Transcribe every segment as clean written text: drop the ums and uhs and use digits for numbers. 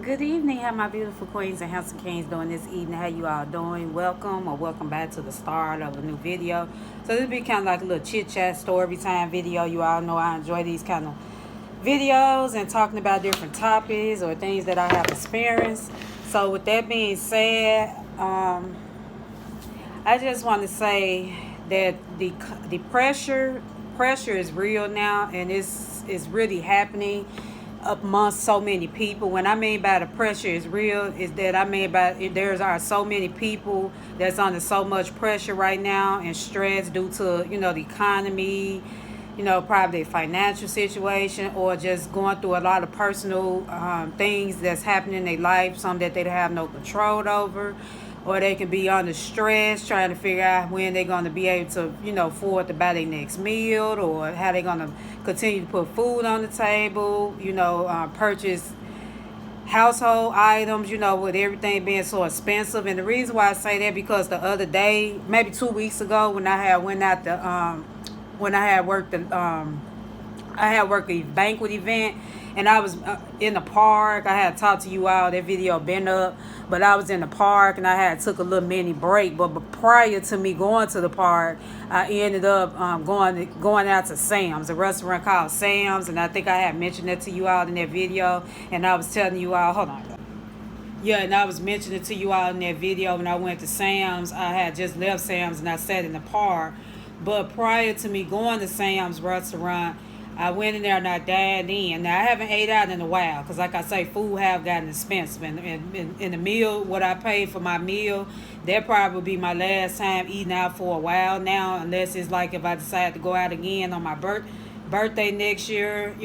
Good evening, how my beautiful queens and handsome kings doing this evening. How you all doing? Welcome or welcome back to the start of a new video. So this will be kind of like a little chit chat story time video. You all know I enjoy these kind of videos and talking about different topics or things that I have experienced. So with that being said, I just want to say that the pressure is real now, and it's really happening amongst so many people. When I mean by the pressure is real, is that I mean by there's are so many people that's under so much pressure right now and stress due to the economy, probably financial situation, or just going through a lot of personal things that's happening in their life, some that they have no control over, or they can be under stress trying to figure out when they're going to be able to, afford to buy their next meal, or how they're going to continue to put food on the table, purchase household items, with everything being so expensive. And the reason why I say that, because the other day, maybe 2 weeks ago, when I had went out the when I had worked a banquet event, and I was in the park. I had talked to you all. That video been up, but I was in the park and I had took a little mini break. But prior to me going to the park, I ended up going out to Sam's, a restaurant called Sam's, and I think I had mentioned that to you all in that video. And I was telling you all, hold on. Yeah, and I was mentioning to you all in that video when I went to Sam's. I had just left Sam's and I sat in the park. But prior to me going to Sam's restaurant, I went in there and I dined in. Now, I haven't ate out in a while because, like I say, food have gotten expensive. And in the meal, what I paid for my meal, that probably be my last time eating out for a while now, unless it's like if I decide to go out again on my birthday next year.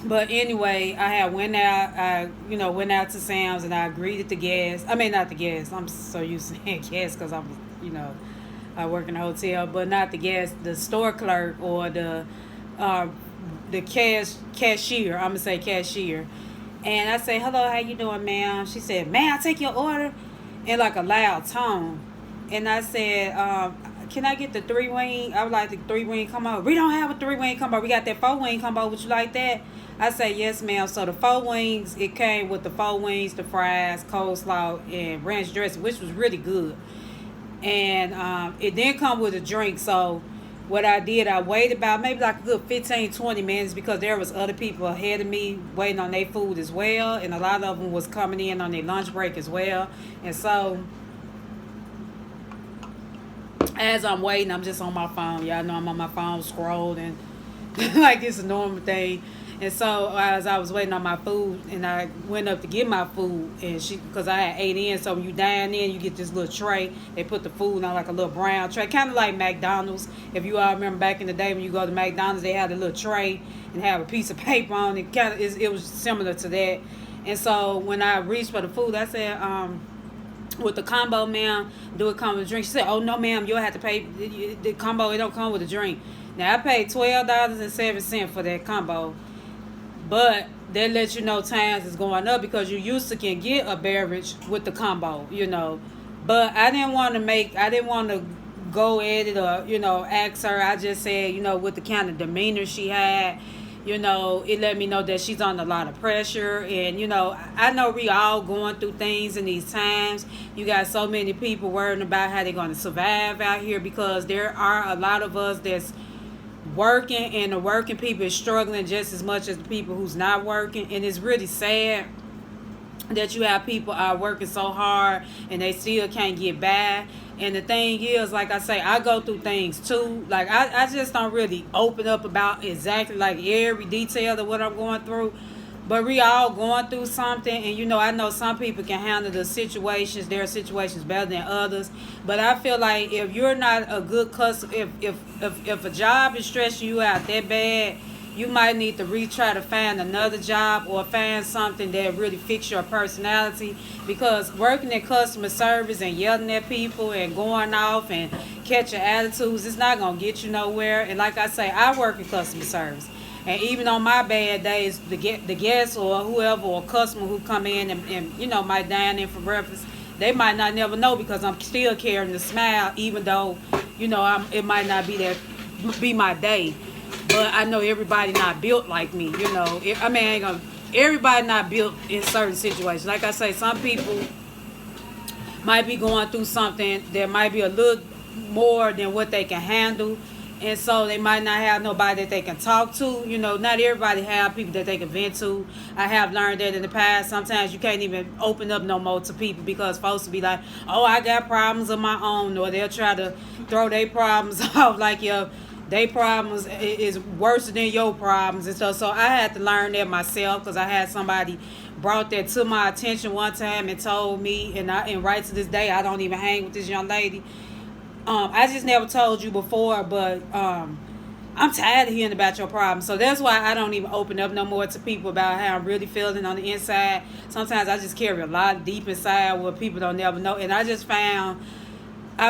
But anyway, I had went out. Went out to Sam's and I greeted the guests. I mean, not the guests. I'm so used to saying guests because I work in a hotel, but not the guest, the store clerk or uh, the cashier. I'm gonna say cashier, and I say, "Hello, how you doing, ma'am?" She said, "May I take your order?" In like a loud tone, and I said, "Can I get the 3 wing? I would like the 3 wing combo." "We don't have a 3 wing combo. We got that 4 wing combo. Would you like that?" I say, "Yes, ma'am." So the 4 wings, it came with the 4 wings, the fries, coleslaw, and ranch dressing, which was really good. And it didn't come with a drink. So what I did, I waited about maybe like a good 15-20 minutes, because there was other people ahead of me waiting on their food as well, and a lot of them was coming in on their lunch break as well. And so as I'm waiting, I'm just on my phone. Y'all know I'm on my phone scrolling like it's a normal thing. And so as I was waiting on my food, and I went up to get my food, and because I had ate in, so when you dine in, you get this little tray. They put the food on like a little brown tray, kind of like McDonald's. If you all remember back in the day when you go to McDonald's, they had a little tray and have a piece of paper on it. It was similar to that. And so when I reached for the food, I said, with the combo, ma'am, do it come with a drink? She said, "Oh no, ma'am, you'll have to pay the combo. It don't come with a drink." Now I paid $12.07 for that combo, but that lets you know times is going up, because you used to can get a beverage with the combo. But I didn't want to go at it or ask her. I just said, with the kind of demeanor she had, it let me know that she's under a lot of pressure. And I know we all going through things in these times. You got so many people worrying about how they're going to survive out here, because there are a lot of us that's working, and the working people is struggling just as much as the people who's not working. And it's really sad that you have people are working so hard and they still can't get by. And the thing is, like I say, I go through things too. Like I just don't really open up about exactly like every detail of what I'm going through. But we all going through something, and I know some people can handle their situations better than others. But I feel like if you're not a good customer, if a job is stressing you out that bad, you might need to try to find another job, or find something that really fits your personality. Because working in customer service and yelling at people and going off and catching attitudes, it's not gonna get you nowhere. And like I say, I work in customer service. And even on my bad days, the guests or whoever or customer who come in and might dine in for breakfast, they might not never know, because I'm still carrying the smile, even though it might not be my day. But I know everybody not built like me. I mean, I ain't gonna everybody not built in certain situations. Like I say, some people might be going through something that might be a little more than what they can handle, and so they might not have nobody that they can talk to. Not everybody have people that they can vent to. I have learned that in the past. Sometimes you can't even open up no more to people because folks will be like, oh, I got problems of my own, or they'll try to throw their problems off like their problems is worse than your problems and stuff. So I had to learn that myself, because I had somebody brought that to my attention one time and told me, and right to this day, I don't even hang with this young lady. I just never told you before, but I'm tired of hearing about your problems. So that's why I don't even open up no more to people about how I'm really feeling on the inside. Sometimes I just carry a lot deep inside where people don't never know. And I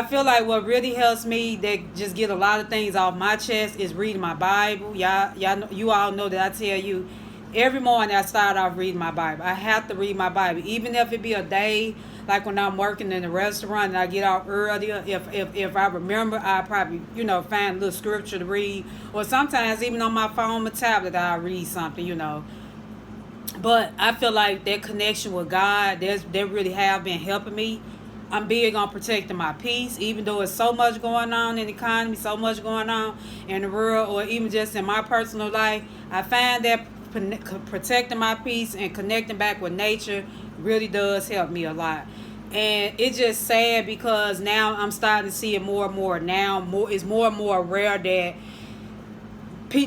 feel like what really helps me, that just get a lot of things off my chest, is reading my Bible. You all know that I tell you, every morning I start off reading my Bible. I have to read my Bible, even if it be a day, like when I'm working in a restaurant and I get out earlier. If I remember, I probably find a little scripture to read, or sometimes even on my phone, my tablet, I read something. But I feel like that connection with God, they really have been helping me. I'm big on protecting my peace, even though there's so much going on in the economy, so much going on in the world, or even just in my personal life. I find that protecting my peace and connecting back with nature really does help me a lot. And it's just sad because now I'm starting to see it more and more. It's more and more rare that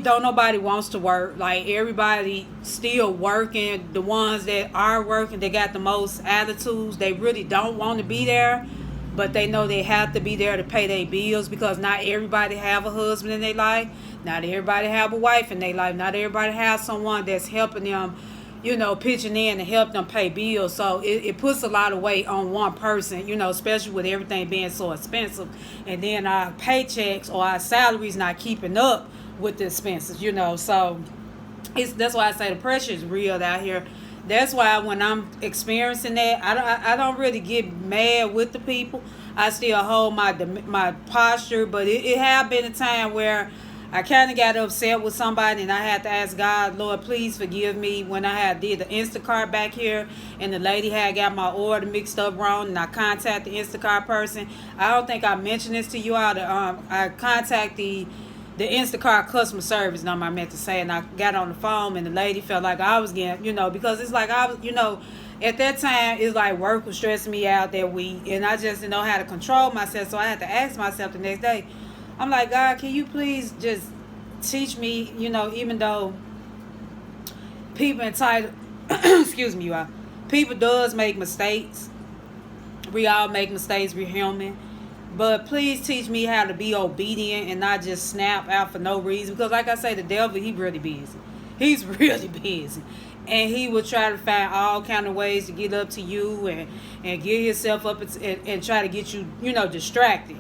don't nobody wants to work. Like, everybody still working. The ones that are working, they got the most attitudes. They really don't want to be there, but they know they have to be there to pay their bills, because not everybody have a husband in their life. Not everybody have a wife in their life. Not everybody has someone that's helping them, pitching in to help them pay bills. So it puts a lot of weight on one person, especially with everything being so expensive. And then our paychecks or our salaries not keeping up with the expenses, So that's why I say the pressure is real out here. That's why when I'm experiencing that, I don't really get mad with the people. I still hold my posture, but it have been a time where I kind of got upset with somebody, and I had to ask God, Lord, please forgive me, when I did the Instacart back here, and the lady had got my order mixed up wrong, and I contacted the Instacart person. I don't think I mentioned this to you all. I contacted the Instacart customer service number, I meant to say, and I got on the phone, and the lady felt like I was getting, because it's like I was, at that time, it's like work was stressing me out that week, and I just didn't know how to control myself, so I had to ask myself the next day. I'm like, God, can you please just teach me, even though people entitled, excuse me, you all, people does make mistakes. We all make mistakes, we're human. But please teach me how to be obedient and not just snap out for no reason. Because like I say, the devil, he really busy. He's really busy. And he will try to find all kind of ways to get up to you and get himself up and try to get you, distracted.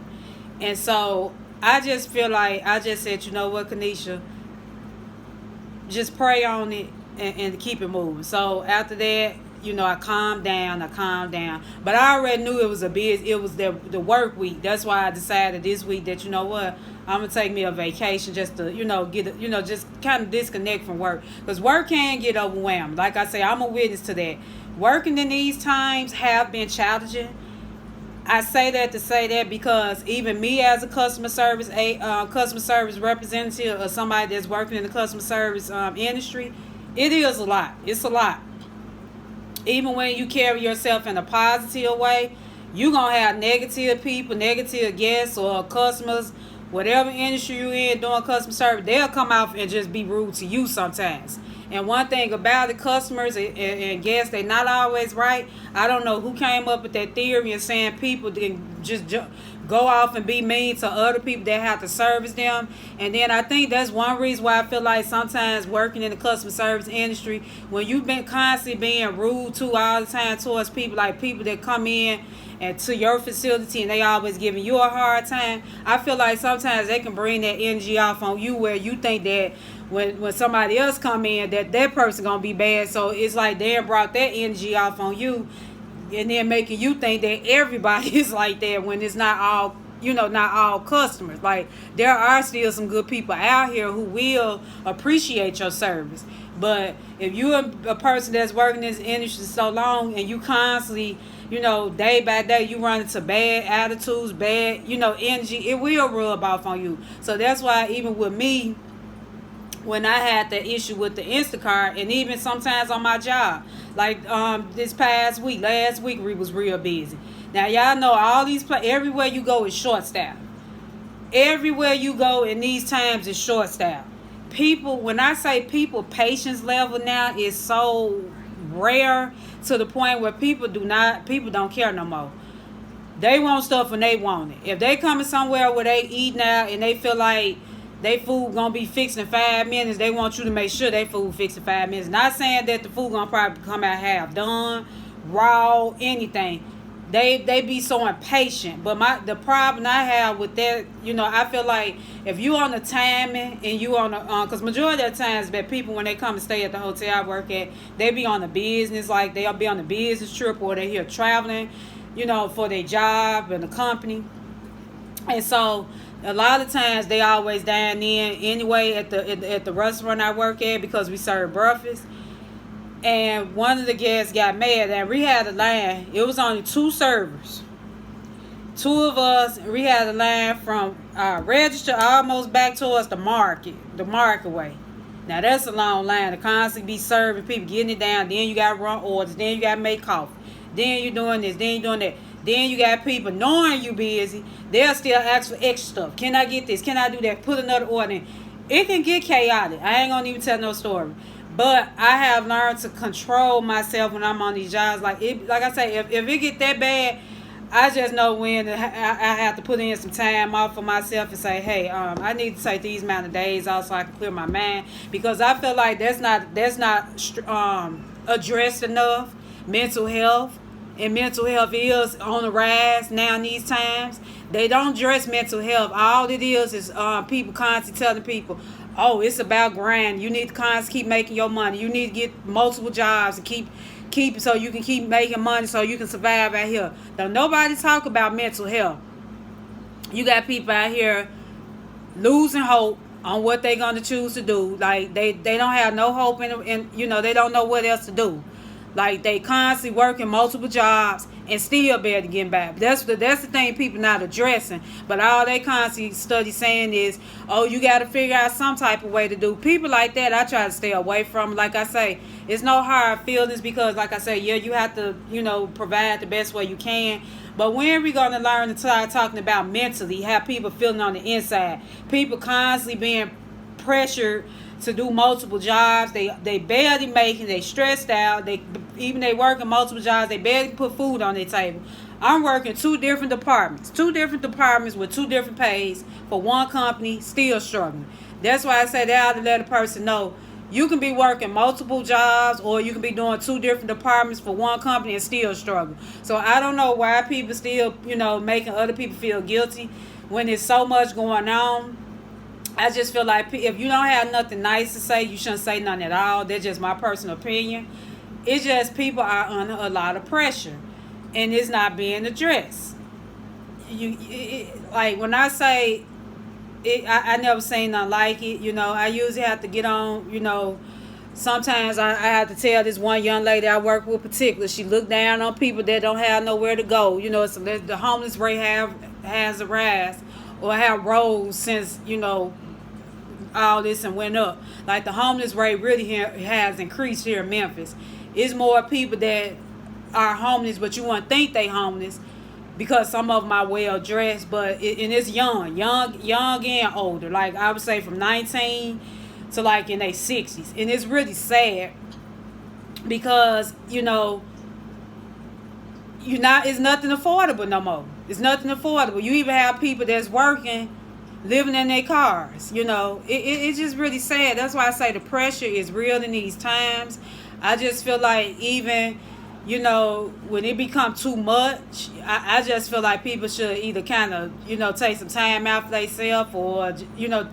And so I just feel like I just said, you know what, Kanisha, just pray on it and keep it moving. So after that, I calmed down. But I already knew it was the work week. That's why I decided this week that, I'm going to take me a vacation just to, just kind of disconnect from work. Because work can get overwhelmed. Like I say, I'm a witness to that. Working in these times have been challenging. I say that to say that because even me as a customer service representative or somebody that's working in the customer service industry, it is a lot. It's a lot. Even when you carry yourself in a positive way, you're going to have negative people, negative guests or customers, whatever industry you're in doing customer service, they'll come out and just be rude to you sometimes. And one thing about the customers and guests, they're not always right. I don't know who came up with that theory and saying people can just go off and be mean to other people that have to service them. And then I think that's one reason why I feel like sometimes working in the customer service industry, when you've been constantly being rude to all the time towards people, like people that come in and to your facility and they always giving you a hard time, I feel like sometimes they can bring that energy off on you where you think that when somebody else come in that person gonna be bad. So it's like they brought that energy off on you and then making you think that everybody is like that when it's not all, not all customers. Like, there are still some good people out here who will appreciate your service. But if you're a person that's working in this industry so long and you constantly, day by day, you run into bad attitudes, bad, energy, it will rub off on you. So that's why even with me, when I had that issue with the Instacart, and even sometimes on my job, like this past week, last week we was real busy. Now y'all know all these everywhere you go is short staff. Everywhere you go in these times is short staff. People, when I say people, patience level now is so rare to the point where people don't care no more. They want stuff when they want it. If they coming somewhere where they eat now and they feel like they food gonna be fixed in 5 minutes, they want you to make sure they food fixed in 5 minutes. Not saying that the food gonna probably come out half done, raw, anything. They be so impatient. But the problem I have with that, I feel like if you on the timing and you on the, because majority of the times that people when they come and stay at the hotel I work at, they be on the business, like they'll be on the business trip or they here traveling, for their job and the company. And so a lot of times they always dine in anyway at the restaurant I work at because we serve breakfast. And one of the guests got mad and we had a line. It was only 2 servers. 2 of us, we had a line from register almost back towards the market way. Now that's a long line to constantly be serving people, getting it down. Then you got to run orders. Then you got to make coffee. Then you doing this. Then you doing that. Then you got people knowing you busy. They'll still ask for extra stuff. Can I get this? Can I do that? Put another order in. It can get chaotic. I ain't going to even tell no story. But I have learned to control myself when I'm on these jobs. Like I say, if it get that bad, I just know when I have to put in some time off for myself and say, hey, I need to take these amount of days off so I can clear my mind, because I feel like that's not addressed enough. Mental health is on the rise now in these times. They don't address mental health. All it is people constantly telling people, oh, it's about grind. You need to constantly keep making your money. You need to get multiple jobs and keep so you can keep making money so you can survive out here. Don't nobody talk about mental health. You got people out here losing hope on what they're going to choose to do. Like they don't have no hope and they don't know what else to do. Like they constantly working multiple jobs and still barely getting back. That's the thing people not addressing. But all they constantly study saying is, oh, you got to figure out some type of way to do. People like that, I try to stay away from. Like I say, it's no hard feelings because, like I say, yeah, you have to, provide the best way you can. But when are we going to learn to start talking about mentally, how people feeling on the inside? People constantly being pressured to do multiple jobs. They barely making. They stressed out. They working multiple jobs. They barely put food on their table. I'm working 2 different departments with 2 different pays for one company, still struggling. That's why I say they ought to let a person know you can be working multiple jobs or you can be doing 2 different departments for one company and still struggle. So I don't know why people still, making other people feel guilty when there's so much going on. I just feel like if you don't have nothing nice to say, you shouldn't say nothing at all. That's just my personal opinion. It's just people are under a lot of pressure, and it's not being addressed. Like when I say it, I never seen nothing like it. I usually have to get on. Sometimes I have to tell this one young lady I work with particular. She look down on people that don't have nowhere to go. So the homeless rate has a rise or have rose since all this and went up. Like the homeless rate really has increased here in Memphis. It's more people that are homeless, but you wouldn't think they homeless because some of them are well dressed, but it's young and older. Like I would say from 19 to like in their 60s, and it's really sad because it's nothing affordable no more. It's nothing affordable. You even have people that's working, living in their cars. It's just really sad. That's why I say the pressure is real in these times. I just feel like even, when it becomes too much, I just feel like people should either kind of, take some time out for themselves or,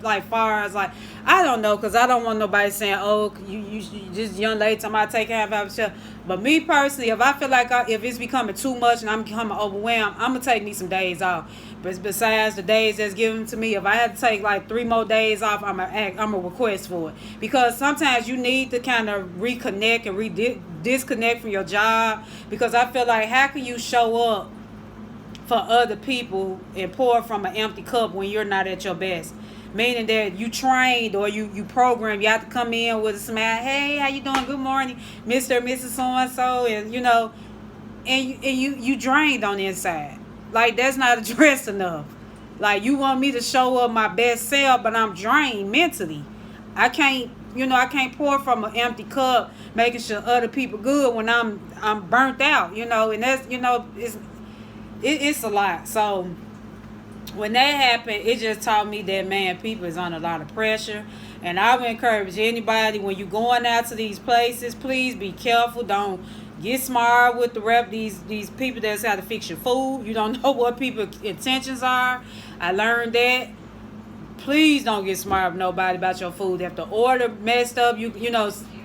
like far as like, I don't know, because I don't want nobody saying, oh, you just young lady talking about taking care of herself. But me personally, if I feel like if it's becoming too much and I'm becoming overwhelmed, I'm gonna take me some days off. But besides the days that's given to me, if I had to take like 3 more days off, I'm a request for it, because sometimes you need to kind of reconnect and disconnect from your job, because I feel like how can you show up for other people and pour from an empty cup when you're not at your best? Meaning that you trained or you programmed, you have to come in with a smile. Hey, how you doing? Good morning, Mr. and Mrs. So and so, and you drained on the inside. Like, that's not addressed enough. Like, you want me to show up my best self, but I'm drained mentally. I can't pour from an empty cup, making sure other people good when I'm burnt out. And that's it's a lot. So when that happened, it just taught me that, man, people is under a lot of pressure. And I would encourage anybody, when you're going out to these places, please be careful. Don't get smart with these people that's how to fix your food. You don't know what people's intentions are. I learned that. Please don't get smart with nobody about your food. If the order messed up,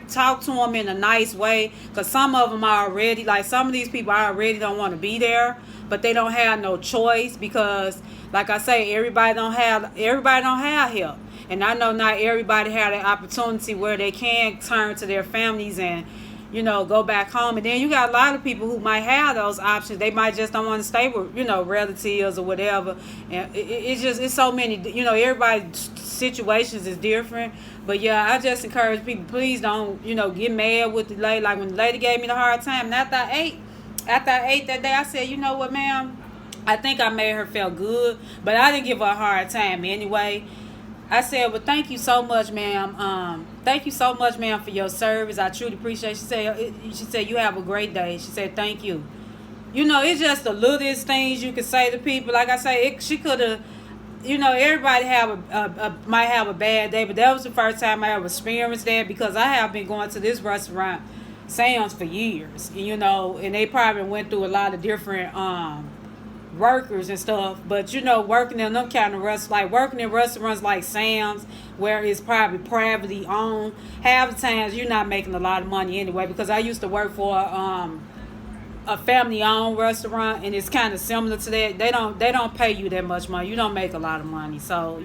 talk to them in a nice way, because some of them are already, like, some of these people already don't want to be there, but they don't have no choice, because like I say, everybody don't have help. And I know not everybody have the opportunity where they can turn to their families and go back home. And then you got a lot of people who might have those options. They might just don't want to stay with relatives or whatever. And it's so many, everybody's situations is different. But yeah, I just encourage people, please don't get mad with the lady. Like, when the lady gave me the hard time, and after I ate that day, I said, you know what, ma'am, I think I made her feel good, but I didn't give her a hard time anyway. I said, well, thank you so much, ma'am. Thank you so much, ma'am, for your service. I truly appreciate it. She said, you have a great day. She said, thank you. It's just the littlest things you can say to people. Like I say, she could have, everybody might have a bad day, but that was the first time I ever experienced that, because I have been going to this restaurant, Sam's, for years. And they probably went through a lot of different workers and stuff, but working in them kind of working in restaurants like Sam's, where it's probably privately owned, half the times you're not making a lot of money anyway. Because I used to work for a family owned restaurant, and it's kind of similar to that. They don't pay you that much money. You don't make a lot of money. So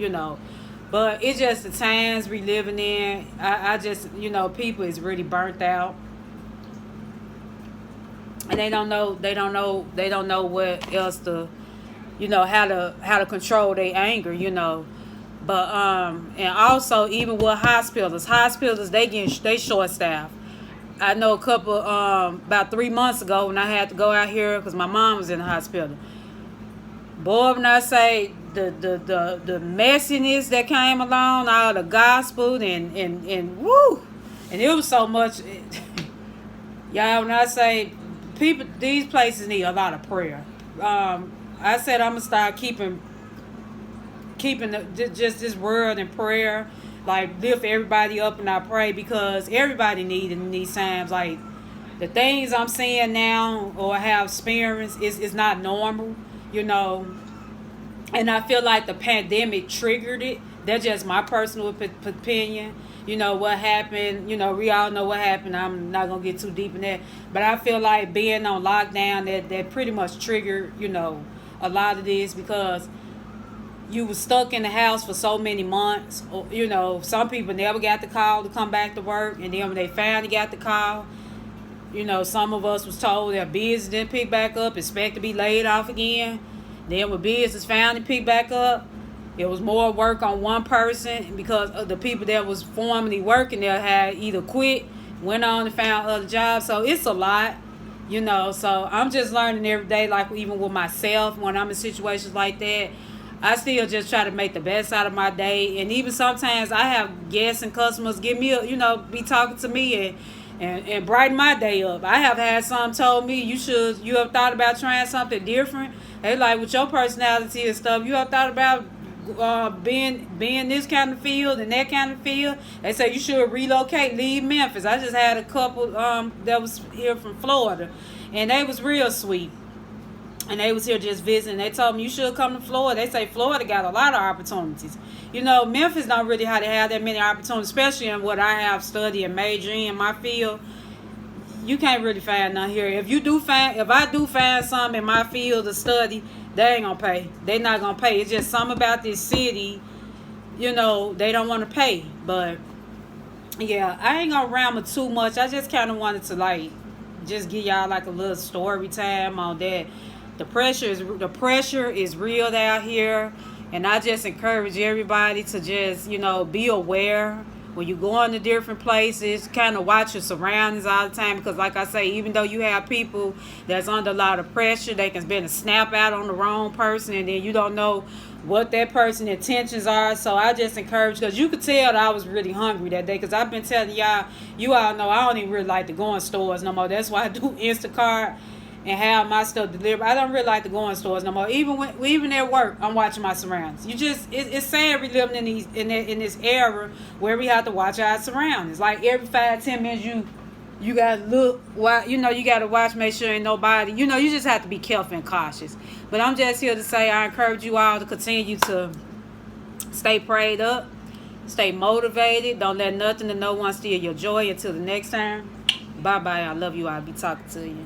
but it's just the times we living in. I just people is really burnt out, and they don't know what else to how to control their anger. But and also, even with hospitals they short staffed. I know a couple about 3 months ago, when I had to go out here because my mom was in the hospital. Boy, when I say the messiness that came along, all the gospel and woo, and it was so much. Y'all, when I say people, these places need a lot of prayer. I said I'm gonna start keeping just this word in prayer, like lift everybody up, and I pray, because everybody needs in these times. Like, the things I'm seeing now or have experienced is not normal, and I feel like the pandemic triggered it. That's just my personal opinion. What happened, we all know what happened. I'm not going to get too deep in that. But I feel like being on lockdown, that pretty much triggered, a lot of this, because you were stuck in the house for so many months. Some people never got the call to come back to work. And then when they finally got the call, some of us was told their business didn't pick back up, expect to be laid off again. Then when business finally picked back up, it was more work on one person, because of the people that was formerly working there had either quit, went on and found other jobs. So it's a lot, So I'm just learning every day, like even with myself, when I'm in situations like that, I still just try to make the best out of my day. And even sometimes I have guests and customers give me be talking to me and brighten my day up. I have had some told me, you have thought about trying something different. They like, with your personality and stuff, you have thought about being this kind of field and that kind of field. They say you should relocate, leave Memphis. I just had a couple that was here from Florida, and they was real sweet, and they was here just visiting. They told me you should come to Florida. They say Florida got a lot of opportunities. Memphis don't really have that many opportunities, especially in what I have studied and majored in my field. you can't really find none here. If I do find some in my field of study, they ain't gonna pay. They not gonna pay. It's just something about this city, they don't want to pay. But yeah, I ain't gonna ramble too much. I just kind of wanted to just give y'all like a little story time on that. The pressure is real out here, and I just encourage everybody to just be aware when you go into different places. Kind of watch your surroundings all the time, because like I say, even though you have people that's under a lot of pressure, they can spend a snap out on the wrong person, and then you don't know what that person's intentions are. So I just encourage, because you could tell that I was really hungry that day, because I've been telling y'all, you all know I don't even really like to go in stores no more. That's why I do Instacart and have my stuff delivered. I don't really like to go in stores no more. Even at work, I'm watching my surroundings. It's sad we living in this era where we have to watch our surroundings. Like every 5-10 minutes, you gotta look. You gotta watch, make sure ain't nobody. You just have to be careful and cautious. But I'm just here to say I encourage you all to continue to stay prayed up, stay motivated. Don't let nothing or no one steal your joy. Until the next time, bye bye. I love you. I'll be talking to you.